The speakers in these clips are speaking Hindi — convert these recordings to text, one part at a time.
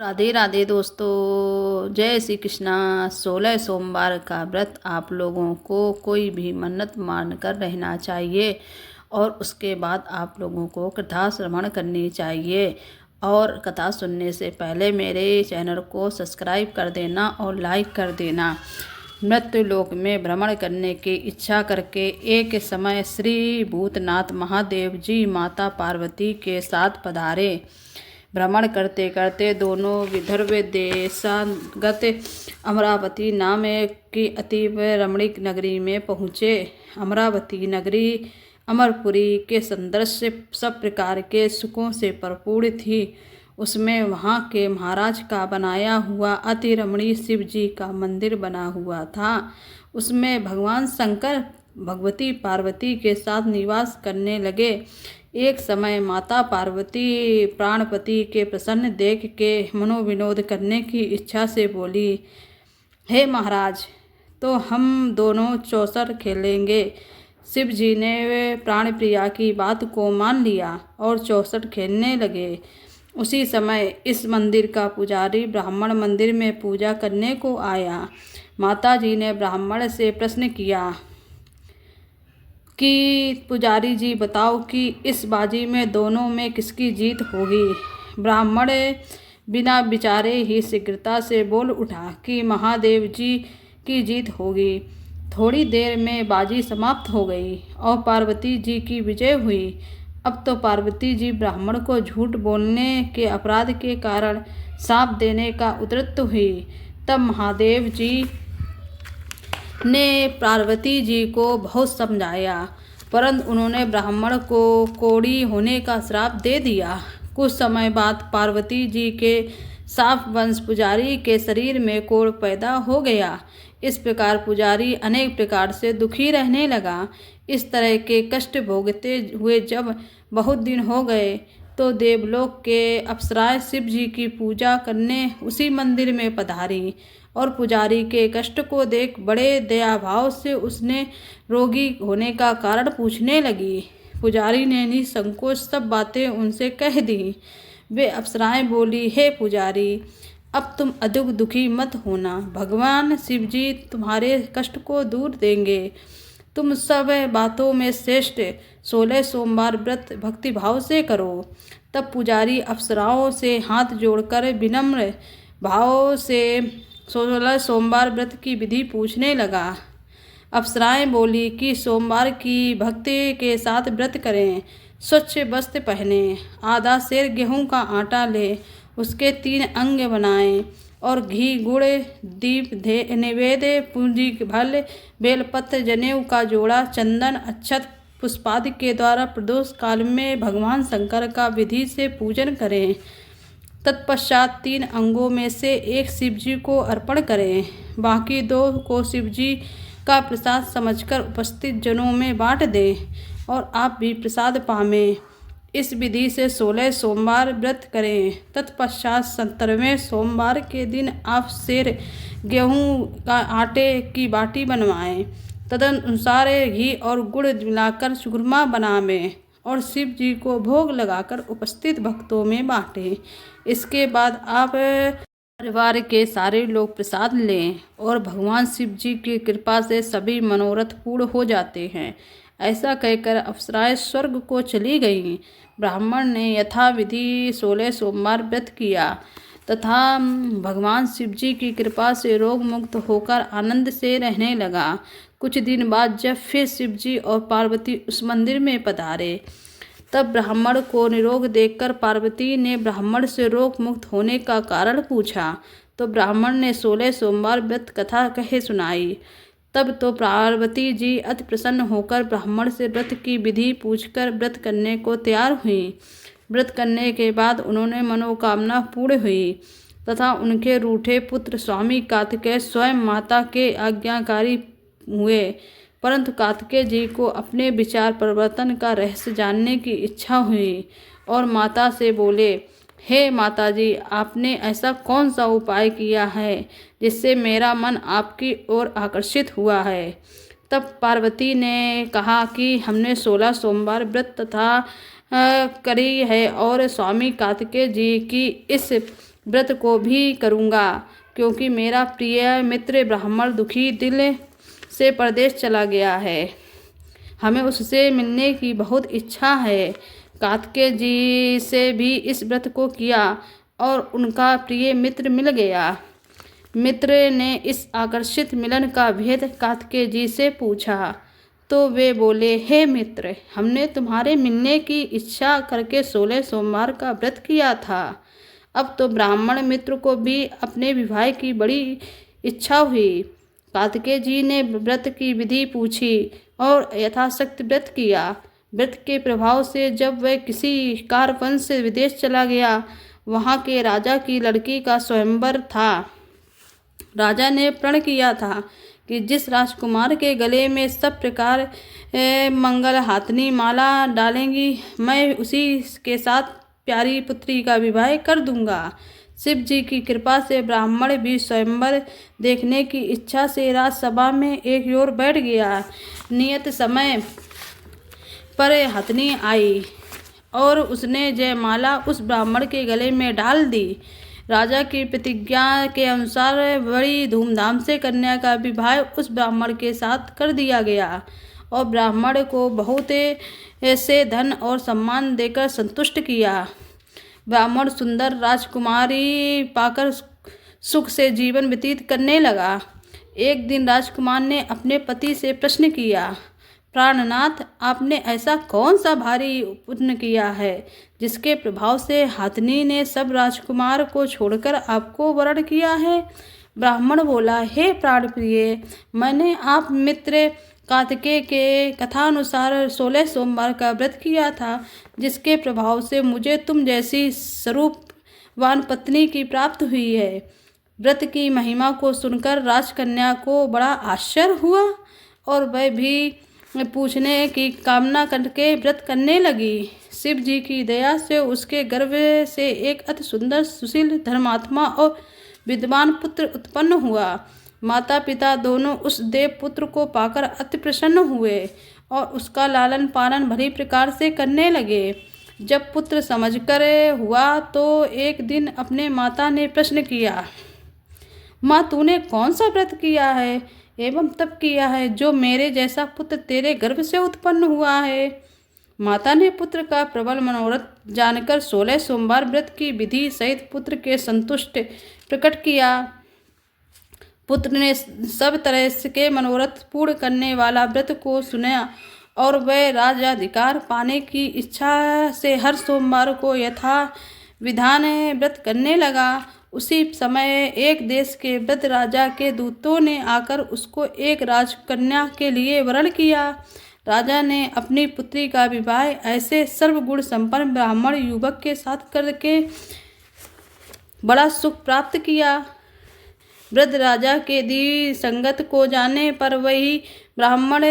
राधे राधे दोस्तों, जय श्री कृष्णा। 16 सोमवार का व्रत आप लोगों को कोई भी मन्नत मान कर रहना चाहिए और उसके बाद आप लोगों को कथा श्रवण करनी चाहिए। और कथा सुनने से पहले मेरे चैनल को सब्सक्राइब कर देना और लाइक कर देना। मृत्यु लोक में भ्रमण करने की इच्छा करके एक समय श्री भूतनाथ महादेव जी माता पार्वती के साथ पधारे। भ्रमण करते करते दोनों विदर्भ देशागत अमरावती नाम की अतीव रमणीक नगरी में पहुँचे। अमरावती नगरी अमरपुरी के सदृश सब प्रकार के सुखों से भरपूर थी। उसमें वहाँ के महाराज का बनाया हुआ अति रमणीय शिव जी का मंदिर बना हुआ था। उसमें भगवान शंकर भगवती पार्वती के साथ निवास करने लगे। एक समय माता पार्वती प्राणपति के प्रसन्न देख के मनोविनोद करने की इच्छा से बोली, हे महाराज, तो हम दोनों चौसर खेलेंगे। शिव जी ने प्राणप्रिया की बात को मान लिया और चौसर खेलने लगे। उसी समय इस मंदिर का पुजारी ब्राह्मण मंदिर में पूजा करने को आया। माता जी ने ब्राह्मण से प्रश्न किया कि पुजारी जी बताओ कि इस बाजी में दोनों में किसकी जीत होगी। ब्राह्मण बिना विचारे ही शीघ्रता से बोल उठा कि महादेव जी की जीत होगी। थोड़ी देर में बाजी समाप्त हो गई और पार्वती जी की विजय हुई। अब तो पार्वती जी ब्राह्मण को झूठ बोलने के अपराध के कारण शाप देने का उद्यत हुई। तब महादेव जी ने पार्वती जी को बहुत समझाया, परंतु उन्होंने ब्राह्मण को कोढ़ी होने का श्राप दे दिया। कुछ समय बाद पार्वती जी के शाप वंश पुजारी के शरीर में कोढ़ पैदा हो गया। इस प्रकार पुजारी अनेक प्रकार से दुखी रहने लगा। इस तरह के कष्ट भोगते हुए जब बहुत दिन हो गए तो देवलोक के अप्सराएं शिव जी की पूजा करने उसी मंदिर में पधारी और पुजारी के कष्ट को देख बड़े दया भाव से उसने रोगी होने का कारण पूछने लगी। पुजारी ने निसंकोच सब बातें उनसे कह दी। वे अप्सराएं बोली, हे पुजारी, अब तुम अधिक दुखी मत होना। भगवान शिव जी तुम्हारे कष्ट को दूर देंगे। तुम सब बातों में श्रेष्ठ 16 सोमवार व्रत भक्तिभाव से करो। तब पुजारी अप्सराओं से हाथ जोड़कर विनम्र भाव से 16 सोमवार व्रत की विधि पूछने लगा। अप्सराएं बोली कि सोमवार की भक्ति के साथ व्रत करें, स्वच्छ वस्त्र पहने, आधा सेर गेहूं का आटा ले, उसके 3 अंग बनाएं और घी गुड़ दीप नैवेद्य पूंजी फल बेलपत्र जनेऊ का जोड़ा चंदन अक्षत पुष्पादि के द्वारा प्रदोष काल में भगवान शंकर का विधि से पूजन करें। तत्पश्चात 3 अंगों में से एक शिव जी को अर्पण करें, बाकी 2 को शिव जी का प्रसाद समझकर उपस्थित जनों में बांट दें और आप भी प्रसाद पावें। इस विधि से 16 सोमवार व्रत करें। तत्पश्चात 17वें सोमवार के दिन आप सेर गेहूं का आटे की बाटी बनवाएं। तदनुसार घी और गुड़ मिलाकर चूरमा बनावें और शिव जी को भोग लगाकर उपस्थित भक्तों में बांटें। इसके बाद आप परिवार के सारे लोग प्रसाद लें और भगवान शिव जी की कृपा से सभी मनोरथ पूर्ण हो जाते हैं। ऐसा कहकर अप्सराएं स्वर्ग को चली गईं। ब्राह्मण ने यथाविधि 16 सोमवार व्रत किया तथा भगवान शिव जी की कृपा से रोग मुक्त होकर आनंद से रहने लगा। कुछ दिन बाद जब फिर शिव जी और पार्वती उस मंदिर में पधारे, तब ब्राह्मण को निरोग देखकर पार्वती ने ब्राह्मण से रोग मुक्त होने का कारण पूछा। तो ब्राह्मण ने 16 सोमवार व्रत कथा कहे सुनाई। तब तो पार्वती जी अति प्रसन्न होकर ब्राह्मण से व्रत की विधि पूछकर व्रत करने को तैयार हुई। व्रत करने के बाद उन्होंने मनोकामना पूर्ण हुई तथा उनके रूठे पुत्र स्वामी कार्तिकेय स्वयं माता के आज्ञाकारी हुए। परंतु कार्तिकेय जी को अपने विचार परिवर्तन का रहस्य जानने की इच्छा हुई और माता से बोले, हे माता जी, आपने ऐसा कौन सा उपाय किया है जिससे मेरा मन आपकी ओर आकर्षित हुआ है। तब पार्वती ने कहा कि हमने 16 सोमवार व्रत तथा करी है और स्वामी कार्तिकेय जी की इस व्रत को भी करूँगा, क्योंकि मेरा प्रिय मित्र ब्राह्मण दुखी दिल से परदेश चला गया है। हमें उससे मिलने की बहुत इच्छा है। कार्तिकेय जी से भी इस व्रत को किया और उनका प्रिय मित्र मिल गया। मित्र ने इस आकर्षित मिलन का भेद कार्तिकेय जी से पूछा तो वे बोले, हे मित्र, हमने तुम्हारे मिलने की इच्छा करके 16 सोमवार का व्रत किया था। अब तो ब्राह्मण मित्र को भी अपने विवाह की बड़ी इच्छा हुई। कार्तिकेय जी ने व्रत की विधि पूछी और यथाशक्ति व्रत किया। व्रत के प्रभाव से जब वह किसी कारवंश से विदेश चला गया, वहाँ के राजा की लड़की का स्वयंवर था। राजा ने प्रण किया था कि जिस राजकुमार के गले में सब प्रकार मंगल हाथनी माला डालेंगी, मैं उसी के साथ प्यारी पुत्री का विवाह कर दूंगा। शिव जी की कृपा से ब्राह्मण भी स्वयंवर देखने की इच्छा से राजसभा में एक ओर बैठ गया। नियत समय पर हथनी आई और उसने जयमाला उस ब्राह्मण के गले में डाल दी। राजा की प्रतिज्ञा के अनुसार बड़ी धूमधाम से कन्या का विवाह उस ब्राह्मण के साथ कर दिया गया और ब्राह्मण को बहुत से धन और सम्मान देकर संतुष्ट किया। ब्राह्मण सुंदर राजकुमारी पाकर सुख से जीवन व्यतीत करने लगा। एक दिन राजकुमार ने अपने पति से प्रश्न किया, प्राणनाथ, आपने ऐसा कौन सा भारी पुण्य किया है जिसके प्रभाव से हाथनी ने सब राजकुमार को छोड़कर आपको वरण किया है? ब्राह्मण बोला, हे प्राणप्रिय, मैंने आप मित्र कार्तिकेय के कथानुसार 16 सोमवार का व्रत किया था, जिसके प्रभाव से मुझे तुम जैसी स्वरूपवान पत्नी की प्राप्त हुई है। व्रत की महिमा को सुनकर राजकन्या को बड़ा आश्चर्य हुआ और वह भी पूछने की कामना करके व्रत करने लगी। शिव जी की दया से उसके गर्भ से एक अति सुंदर, सुशील, धर्मात्मा और विद्वान पुत्र उत्पन्न हुआ। माता पिता दोनों उस देव पुत्र को पाकर अति प्रसन्न हुए और उसका लालन पालन भली प्रकार से करने लगे। जब पुत्र समझकर हुआ तो एक दिन अपने माता ने प्रश्न किया, माँ, तूने कौन सा व्रत किया है एवं तब किया है जो मेरे जैसा पुत्र तेरे गर्भ से उत्पन्न हुआ है? माता ने पुत्र का प्रबल मनोरथ जानकर 16 सोमवार व्रत की विधि सहित पुत्र के संतुष्ट प्रकट किया। पुत्र ने सब तरह के मनोरथ पूर्ण करने वाला व्रत को सुना और वह राजाधिकार पाने की इच्छा से हर सोमवार को यथा विधान व्रत करने लगा। उसी समय एक देश के वृद्ध राजा के दूतों ने आकर उसको एक राजकन्या के लिए वरण किया। राजा ने अपनी पुत्री का विवाह ऐसे सर्वगुण संपन्न ब्राह्मण युवक के साथ करके बड़ा सुख प्राप्त किया। वृद्ध राजा के दी संगत को जाने पर वही ब्राह्मण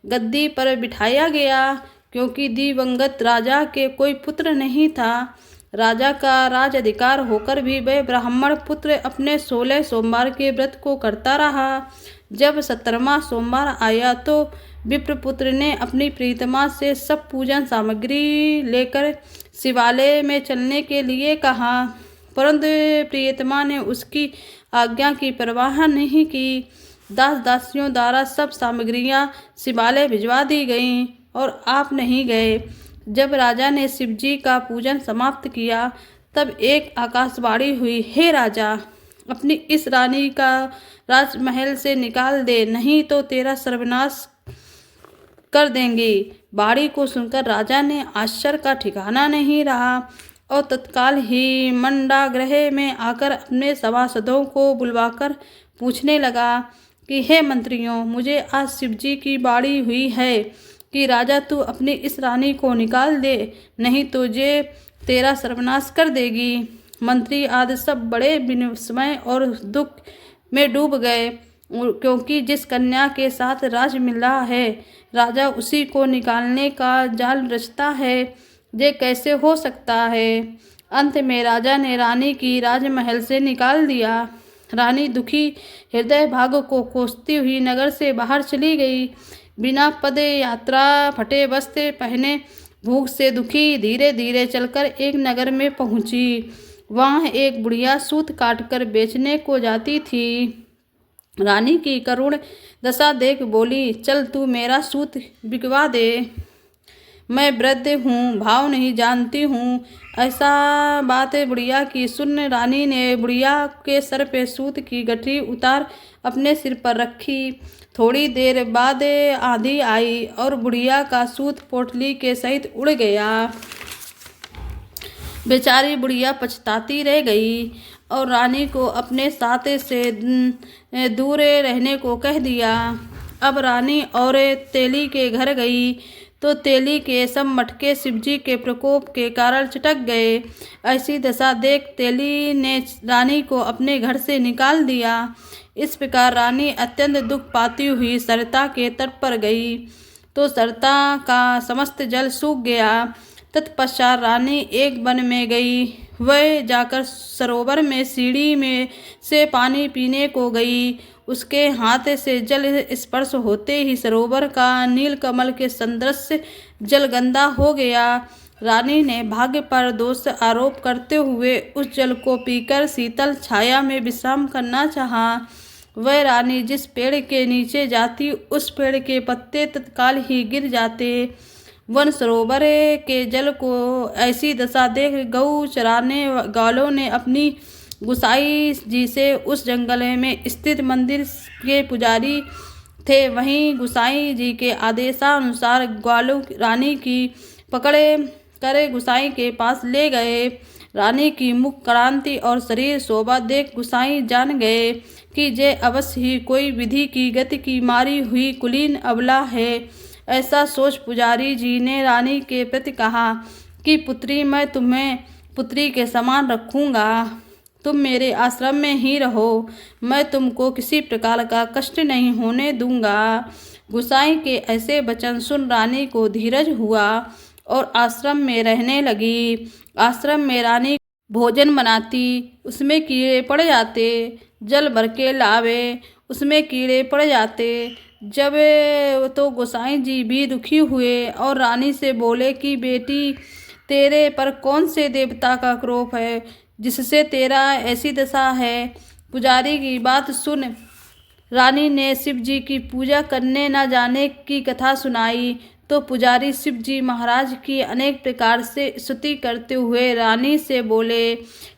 गद्दी पर बिठाया गया, क्योंकि दिवंगत राजा के कोई पुत्र नहीं था। राजा का राज अधिकार होकर भी वह ब्राह्मण पुत्र अपने 16 सोमवार के व्रत को करता रहा। जब 17वां सोमवार आया तो विप्रपुत्र ने अपनी प्रीतमा से सब पूजन सामग्री लेकर शिवालय में चलने के लिए कहा, परंतु प्रियतमा ने उसकी आज्ञा की परवाह नहीं की। दास दासियों द्वारा सब सामग्रियां शिवालय भिजवा दी गईं और आप नहीं गए। जब राजा ने शिवजी का पूजन समाप्त किया तब एक आकाशवाणी हुई, हे राजा, अपनी इस रानी का राजमहल से निकाल दे, नहीं तो तेरा सर्वनाश कर देंगे। वाणी को सुनकर राजा ने आश्चर्य का ठिकाना नहीं रहा और तत्काल ही मंडागृह में आकर अपने सभासदों को बुलवाकर पूछने लगा कि हे मंत्रियों, मुझे आज शिवजी की वाणी हुई है कि राजा तू अपनी इस रानी को निकाल दे, नहीं तो ये तेरा सर्वनाश कर देगी। मंत्री आदि सब बड़े विस्मय और दुख में डूब गए, क्योंकि जिस कन्या के साथ राज मिल रहा है राजा उसी को निकालने का जाल रचता है, ये कैसे हो सकता है। अंत में राजा ने रानी की राजमहल से निकाल दिया। रानी दुखी हृदय भाग को कोसती हुई नगर से बाहर चली गई। बिना पद यात्रा, फटे वस्त्र पहने, भूख से दुखी धीरे धीरे चलकर एक नगर में पहुंची। वहाँ एक बुढ़िया सूत काटकर बेचने को जाती थी। रानी की करुण दशा देख बोली, चल तू मेरा सूत बिकवा दे। मैं वृद्ध हूँ, भाव नहीं जानती हूँ। ऐसा बात बुढ़िया की सुन रानी ने बुढ़िया के सर पे सूत की गठरी उतार अपने सिर पर रखी। थोड़ी देर बाद आंधी आई और बुढ़िया का सूत पोटली के सहित उड़ गया। बेचारी बुढ़िया पछताती रह गई और रानी को अपने साथे से दूर रहने को कह दिया। अब रानी और तेली के घर गई तो तेली के सब मटके शिवजी के प्रकोप के कारण चटक गए। ऐसी दशा देख तेली ने रानी को अपने घर से निकाल दिया। इस प्रकार रानी अत्यंत दुख पाती हुई सरिता के तट पर गई तो सरिता का समस्त जल सूख गया। तत्पश्चात रानी एक वन में गई। वह जाकर सरोवर में सीढ़ी में से पानी पीने को गई। उसके हाथ से जल स्पर्श होते ही सरोवर का नीलकमल के सदृश जल गंदा हो गया। रानी ने भाग्य पर दोष आरोप करते हुए उस जल को पीकर शीतल छाया में विश्राम करना चाहा। वह रानी जिस पेड़ के नीचे जाती उस पेड़ के पत्ते तत्काल ही गिर जाते। वन सरोवर के जल को ऐसी दशा देख गऊ चराने वालों ने अपनी गुसाई जी से उस जंगल में स्थित मंदिर के पुजारी थे वहीं गुसाई जी के आदेशानुसार ग्वालों रानी की पकड़े कर गुसाई के पास ले गए। रानी की मुख क्रांति और शरीर शोभा देख गुसाई जान गए कि ये अवश्य ही कोई विधि की गति की मारी हुई कुलीन अबला है। ऐसा सोच पुजारी जी ने रानी के प्रति कहा कि पुत्री, मैं तुम्हें पुत्री के समान रखूँगा। तुम मेरे आश्रम में ही रहो। मैं तुमको किसी प्रकार का कष्ट नहीं होने दूंगा। गुसाई के ऐसे वचन सुन रानी को धीरज हुआ और आश्रम में रहने लगी। आश्रम में रानी भोजन बनाती, उसमें कीड़े पड़ जाते। जल भर के लावे, उसमें कीड़े पड़ जाते। जब तो गोसाई जी भी दुखी हुए और रानी से बोले कि बेटी, तेरे पर कौन से देवता का क्रोध है जिससे तेरा ऐसी दशा है। पुजारी की बात सुन रानी ने शिव जी की पूजा करने न जाने की कथा सुनाई तो पुजारी शिव जी महाराज की अनेक प्रकार से स्तुति करते हुए रानी से बोले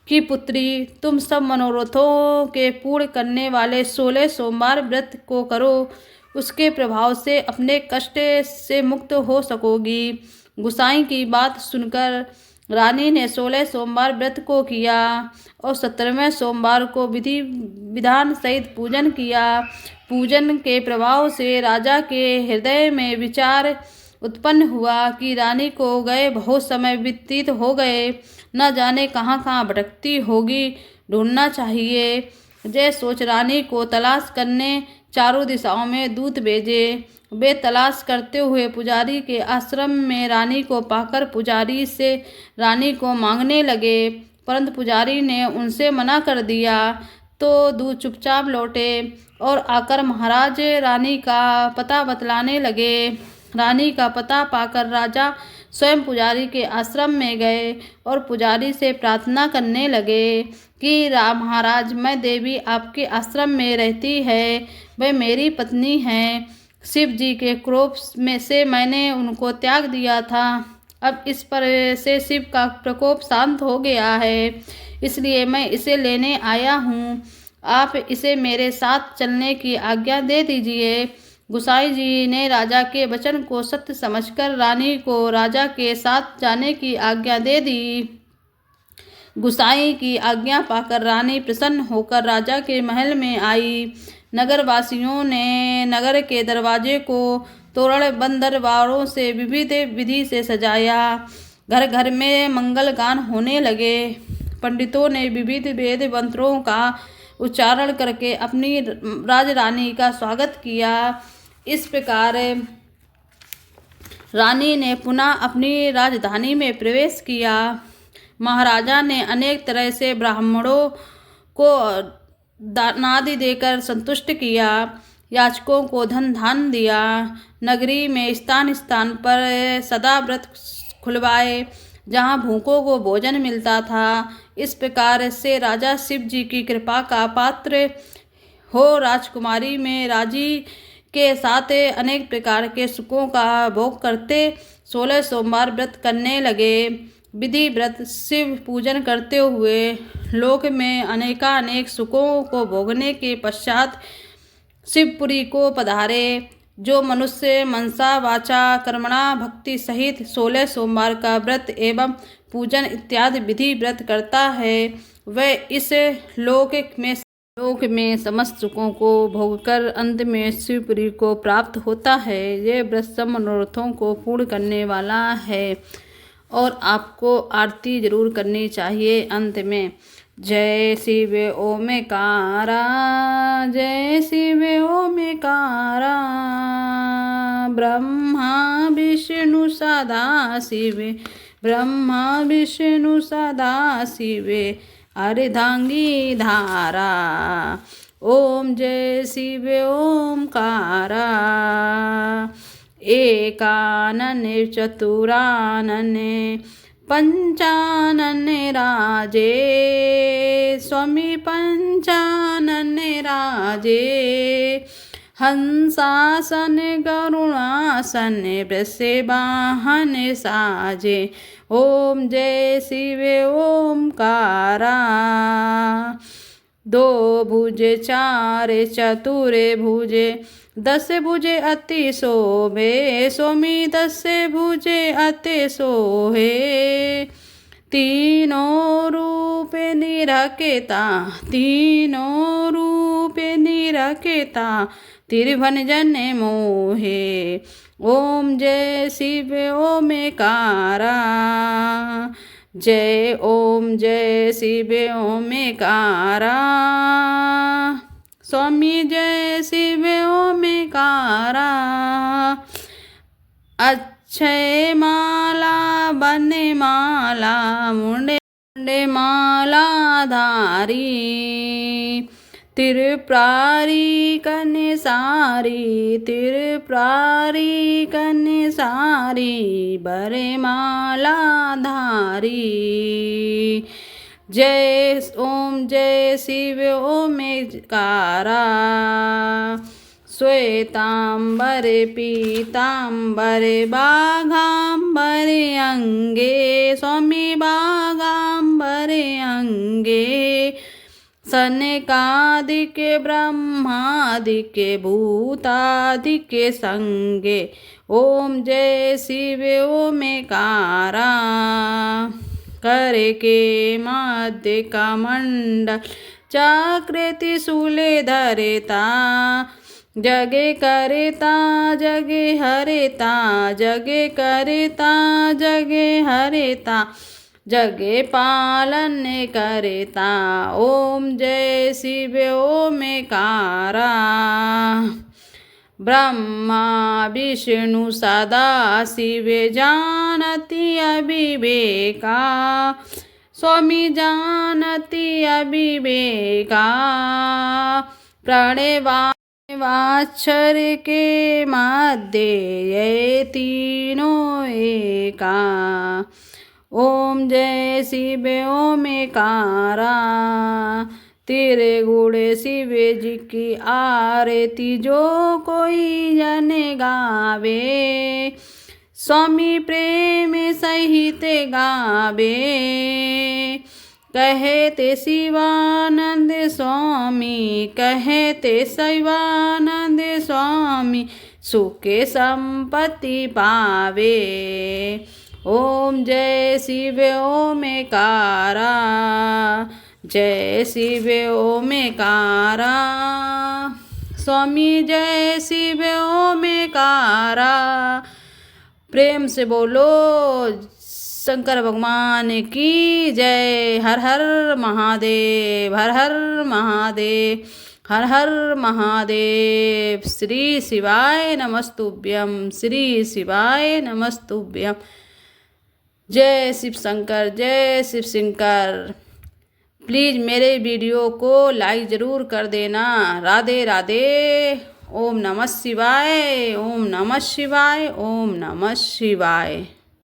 कि पुत्री, तुम सब मनोरथों के पूर्ण करने वाले 16 सोमवार व्रत को करो। उसके प्रभाव से अपने कष्ट से मुक्त हो सकोगी। गुसाई की बात सुनकर रानी ने 16 सोमवार व्रत को किया और 17वें सोमवार को विधि विधान सहित पूजन किया। पूजन के प्रभाव से राजा के हृदय में विचार उत्पन्न हुआ कि रानी को गए बहुत समय व्यतीत हो गए, न जाने कहाँ कहाँ भटकती होगी, ढूंढना चाहिए। जय सोच रानी को तलाश करने चारों दिशाओं में दूत भेजे। वे तलाश करते हुए पुजारी के आश्रम में रानी को पाकर पुजारी से रानी को मांगने लगे, परंतु पुजारी ने उनसे मना कर दिया तो दूत चुपचाप लौटे और आकर महाराज रानी का पता बतलाने लगे। रानी का पता पाकर राजा स्वयं पुजारी के आश्रम में गए और पुजारी से प्रार्थना करने लगे कि महाराज, मैं देवी आपके आश्रम में रहती है, वह मेरी पत्नी है। शिव जी के क्रोध में से मैंने उनको त्याग दिया था। अब इस पर से शिव का प्रकोप शांत हो गया है, इसलिए मैं इसे लेने आया हूँ। आप इसे मेरे साथ चलने की आज्ञा दे दीजिए। गुसाई जी ने राजा के वचन को सत्य समझकर रानी को राजा के साथ जाने की आज्ञा दे दी। गुसाई की आज्ञा पाकर रानी प्रसन्न होकर राजा के महल में आई। नगरवासियों ने नगर के दरवाजे को तोरण बंदरवारों से विविध विधि से सजाया। घर घर में मंगल गान होने लगे। पंडितों ने विविध वेद मंत्रों का उच्चारण करके अपनी राजरानी का स्वागत किया। इस प्रकार रानी ने पुनः अपनी राजधानी में प्रवेश किया। महाराजा ने अनेक तरह से ब्राह्मणों को दानादि देकर संतुष्ट किया। याचकों को धन धान दिया। नगरी में स्थान स्थान पर सदा व्रत खुलवाए जहाँ भूखों को भोजन मिलता था। इस प्रकार से राजा शिव जी की कृपा का पात्र हो राजकुमारी में राजी के साथ अनेक प्रकार के सुखों का भोग करते 16 सोमवार व्रत करने लगे। विधि व्रत शिव पूजन करते हुए लोक में अनेकानेक सुखों को भोगने के पश्चात शिवपुरी को पधारे। जो मनुष्य मनसा वाचा कर्मणा भक्ति सहित 16 सोमवार का व्रत एवं पूजन इत्यादि विधि व्रत करता है वह इस लोक में समस्त सुखों को भोगकर अंत में शिवपुरी को प्राप्त होता है। ये व्रत सब मनोरथों को पूर्ण करने वाला है और आपको आरती जरूर करनी चाहिए। अंत में जय शिव ओमेकारा, जय शिव ओमेकारा, ब्रह्मा विष्णु सदा शिव, ब्रह्मा विष्णु सदा शिव, अर्धांगी धारा। ओम जय शिव ओमकारा, एकानन चतुरानन पंचानन राजे, स्वामी पंचानन राजे, हंसासन गरुणासन वृषभाहन साजे। ओम जय शिव ओमकारा, दो भुज चार चतुर भुजे, 10 भुजे अति शोभे, स्वामी 10 भुजे अति शोभे, तीनों रूप निरकेता, तीनों रूप निरकेता, त्रिभुवन जन मोहे। ओम जय शिव ओमेकारा, जय ओम जय शिव ओमेकारा, स्वामी जय शिव ओमेकारा। अक्षय माला बने माला, मुंडे माला धारी, त्रिपुरारी कन्या सारी, त्रिपुरारी कन्या सारी, बरे माला धारी। जय ओम जय शिव ओमेकारा, श्वेतांबर पीतांबर बाघांबर अंगे, स्वामी बाघांबर अंगे, सनकादिके ब्रह्मादिके भूतादिके संगे। ओम जय शिव ओमेकारा, करे के मध्य कमंडल चाकृति शूले धरेता, जगे करेता जगे हरेता, जगे करेता जगे हरेता, जगे पालन करेता। ओम जय शिव ओमेकारा, ब्रह्मा विष्णु सदा शिव जानती अविवेका, स्वामी जानती अविवेका, प्रणवाक्षर के मध्य ये तीनों एका। ओम जय शिव ओमेकारा, तेरे गुण शिव जी की आरती जो कोई जन गावे, स्वामी प्रेम सहित गावे, कहते शिवानंद स्वामी, कहते शिवानंद स्वामी, सुख संपत्ति पावे। ओम जय शिव ओमेकारा, जय शिव ओमेकारा, स्वामी जय शिव ओमेकारा। प्रेम से बोलो शंकर भगवान की जय। हर हर महादेव, हर हर महादेव, हर हर महादेव। श्री शिवाय नमस्तुभ्यम, श्री शिवाय नमस्तुभ्यम। जय शिव शंकर, जय शिव शंकर। प्लीज़ मेरे वीडियो को लाइक ज़रूर कर देना। राधे राधे। ओम नमः शिवाय, ओम नमः शिवाय, ओम नमः शिवाय।